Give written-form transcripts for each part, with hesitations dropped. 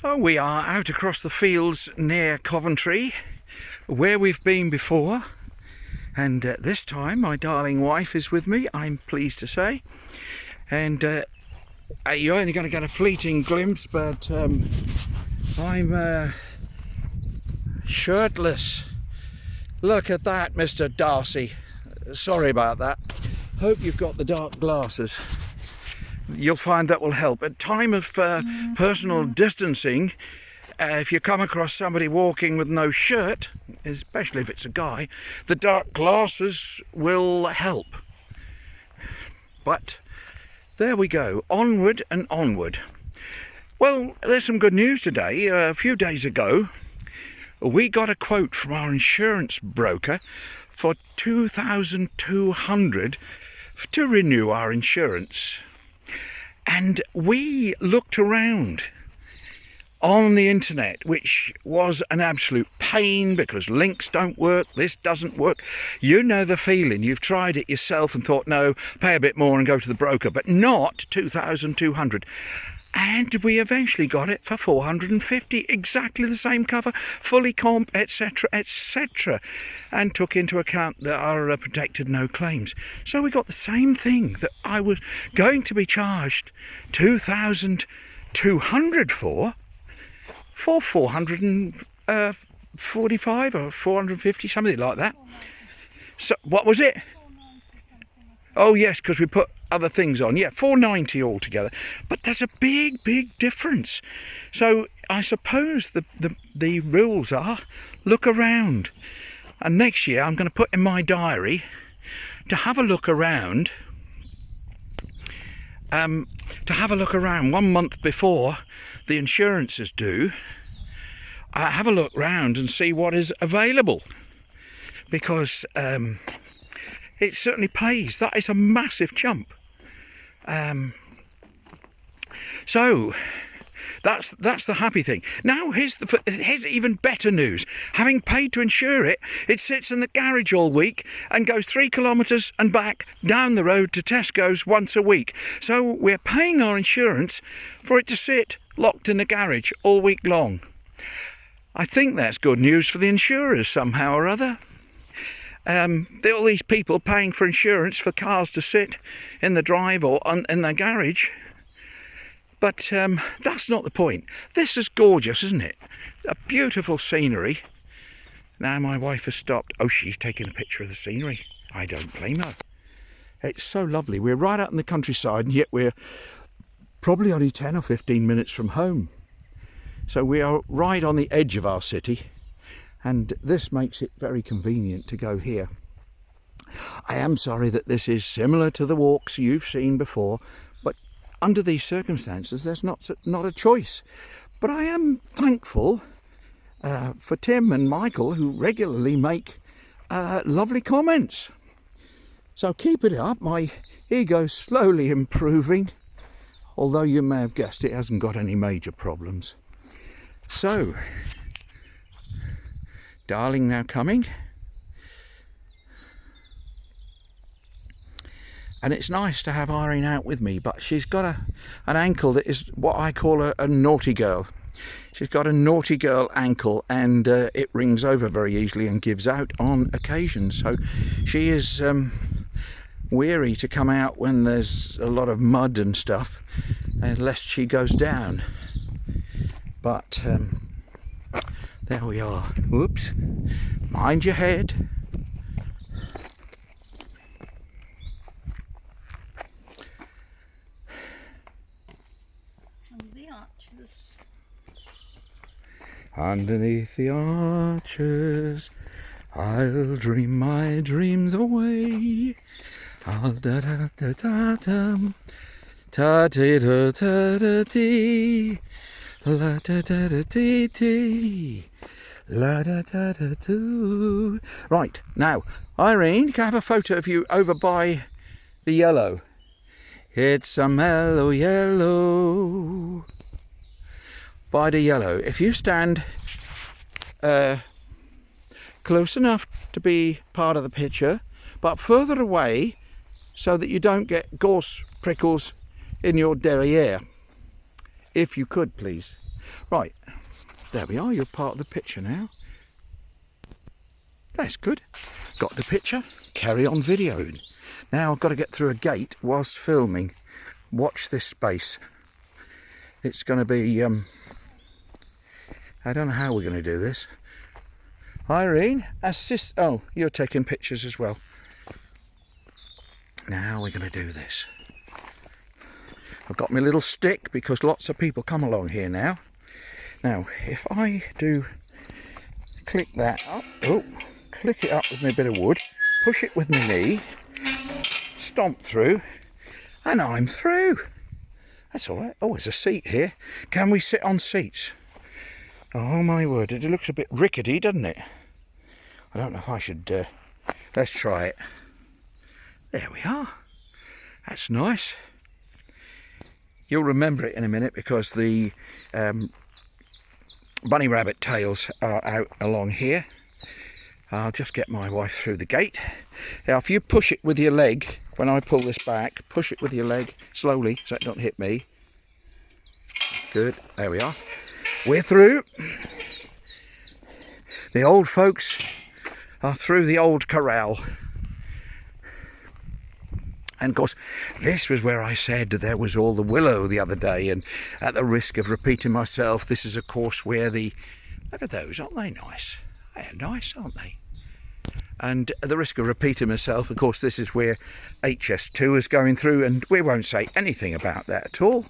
So we are out across the fields near Coventry, where we've been before, and this time my darling wife is with me, I'm pleased to say, and you're only going to get a fleeting glimpse, but I'm shirtless. Look at that, Mr. Darcy. Sorry about that. Hope you've got the dark glasses. You'll find that will help. At time of personal distancing, if you come across somebody walking with no shirt, especially if it's a guy, the dark glasses will help. But there we go, onward and onward. Well, there's some good news today. A few days ago, we got a quote from our insurance broker for $2,200 to renew our insurance. And we looked around on the internet, which was an absolute pain because links don't work, this doesn't work. You know the feeling. You've tried it yourself and thought, no, pay a bit more and go to the broker, but not $2,200. And we eventually got it for $450, exactly the same cover, fully comp, etc., etc., and took into account that our protected no claims. So we got the same thing that I was going to be charged $2,200 for $445 or $450, something like that. So what was it? Oh yes, because we put other things on. Yeah, $490 altogether. But there's a big difference. So I suppose the rules are look around. And next year I'm going to put in my diary to have a look around. To have a look around 1 month before the insurance is due. Have a look round and see what is available. Because it certainly pays. That is a massive jump. So that's the happy thing. Now here's even better news. Having paid to insure it, it sits in the garage all week and goes 3 kilometres and back down the road to Tesco's once a week. So we're paying our insurance for it to sit locked in the garage all week long. I think that's good news for the insurers somehow or other. All these people paying for insurance for cars to sit in the drive or in their garage. But that's not the point. This is gorgeous, isn't it? A beautiful scenery. Now my wife has stopped. Oh, she's taking a picture of the scenery. I don't blame her. It's so lovely. We're right out in the countryside, and yet we're probably only 10 or 15 minutes from home. So we are right on the edge of our city. And this makes it very convenient to go here. I am sorry that this is similar to the walks you've seen before, but under these circumstances there's not a choice. But I am thankful for Tim and Michael, who regularly make lovely comments. So keep it up. My ego's slowly improving, although you may have guessed it hasn't got any major problems. So darling now coming, and it's nice to have Irene out with me, but she's got an ankle that is what I call a naughty girl. She's got a naughty girl ankle, and it rings over very easily and gives out on occasion, so she is weary to come out when there's a lot of mud and stuff, lest she goes down. But there we are. Whoops. Mind your head. Under the arches. Underneath the arches, I'll dream my dreams away. I'll da da da da dum, ta da da da da dee. La da da da dee dee, la da da da doo. Right, now, Irene, can I have a photo of you over by the yellow? It's a mellow yellow. By the yellow. If you stand close enough to be part of the picture, but further away so that you don't get gorse prickles in your derriere. If you could, please. Right, there we are, you're part of the picture now. That's good. Got the picture, carry on videoing. Now I've got to get through a gate whilst filming. Watch this space. It's going to be, I don't know how we're going to do this. Irene, assist. Oh, you're taking pictures as well. Now we're going to do this. I've got my little stick because lots of people come along here now. Now, if I do click that up, click it up with my bit of wood, push it with my knee, stomp through, and I'm through. That's all right. Oh, there's a seat here. Can we sit on seats? Oh my word, it looks a bit rickety, doesn't it? I don't know if I should, let's try it. There we are. That's nice. You'll remember it in a minute because the bunny rabbit tails are out along here. I'll just get my wife through the gate. Now if you push it with your leg, when I pull this back, push it with your leg slowly so it don't hit me. Good, there we are. We're through. The old folks are through the old corral. And of course, this was where I said there was all the willow the other day, and at the risk of repeating myself, this is of course where the, look at those, aren't they nice? They're nice, aren't they? And at the risk of repeating myself, of course, this is where HS2 is going through, and we won't say anything about that at all.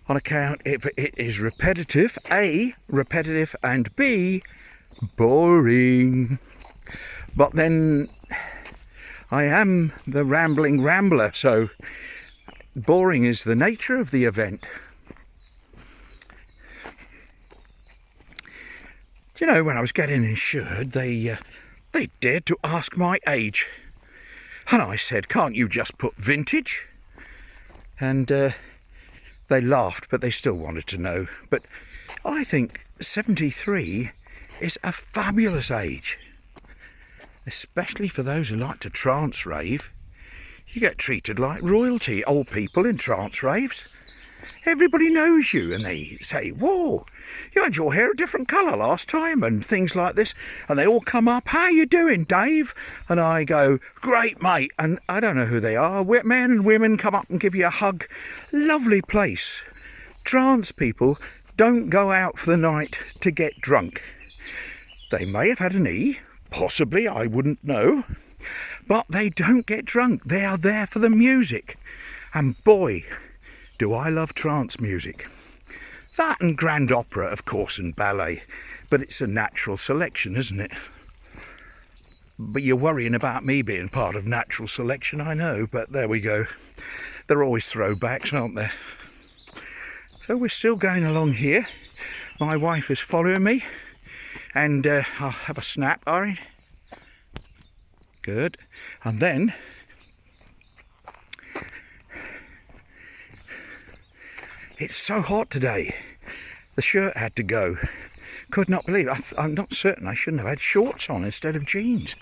On account, if it is repetitive, A, repetitive, and B, boring. But then I am the rambling rambler, so boring is the nature of the event. Do you know, when I was getting insured, they dared to ask my age. And I said, can't you just put vintage? And they laughed, but they still wanted to know. But I think 73 is a fabulous age. Especially for those who like to trance rave. You get treated like royalty, old people in trance raves. Everybody knows you and they say, whoa, you had your hair a different colour last time and things like this. And they all come up, how you doing, Dave? And I go, great, mate. And I don't know who they are. Men and women come up and give you a hug. Lovely place. Trance people don't go out for the night to get drunk. They may have had an E. Possibly, I wouldn't know. But they don't get drunk. They are there for the music. And boy, do I love trance music. That and grand opera, of course, and ballet. But it's a natural selection, isn't it? But you're worrying about me being part of natural selection, I know. But there we go. They're always throwbacks, aren't they? So we're still going along here. My wife is following me. And I'll have a snap, Irene. Good. And then it's so hot today. The shirt had to go. Could not believe it. I'm not certain I shouldn't have had shorts on instead of jeans.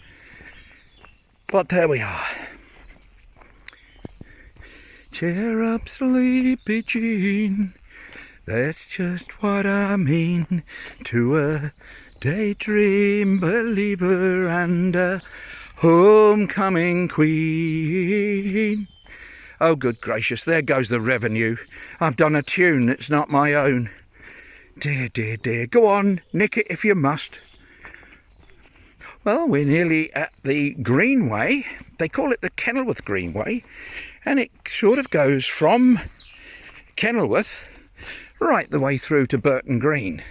But there we are. Cheer up, sleepy Jean. That's just what I mean to a daydream believer and a homecoming queen. Oh, good gracious, there goes the revenue. I've done a tune that's not my own. Dear, dear, dear. Go on, nick it if you must. Well, we're nearly at the Greenway. They call it the Kenilworth Greenway. And it sort of goes from Kenilworth right the way through to Burton Green.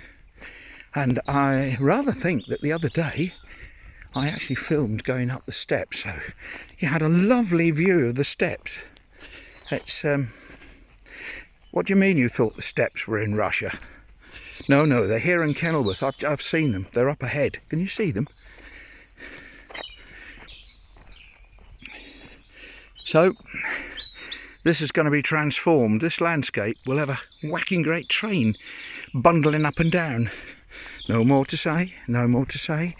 And I rather think that the other day I actually filmed going up the steps, so you had a lovely view of the steps. It's what do you mean you thought the steps were in Russia? No, they're here in Kenilworth. I've seen them. They're up ahead. Can you see them? So this is going to be transformed. This landscape will have a whacking great train bundling up and down. No more to say, no more to say.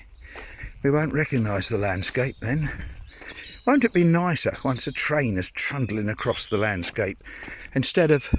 We won't recognise the landscape then. Won't it be nicer once a train is trundling across the landscape instead of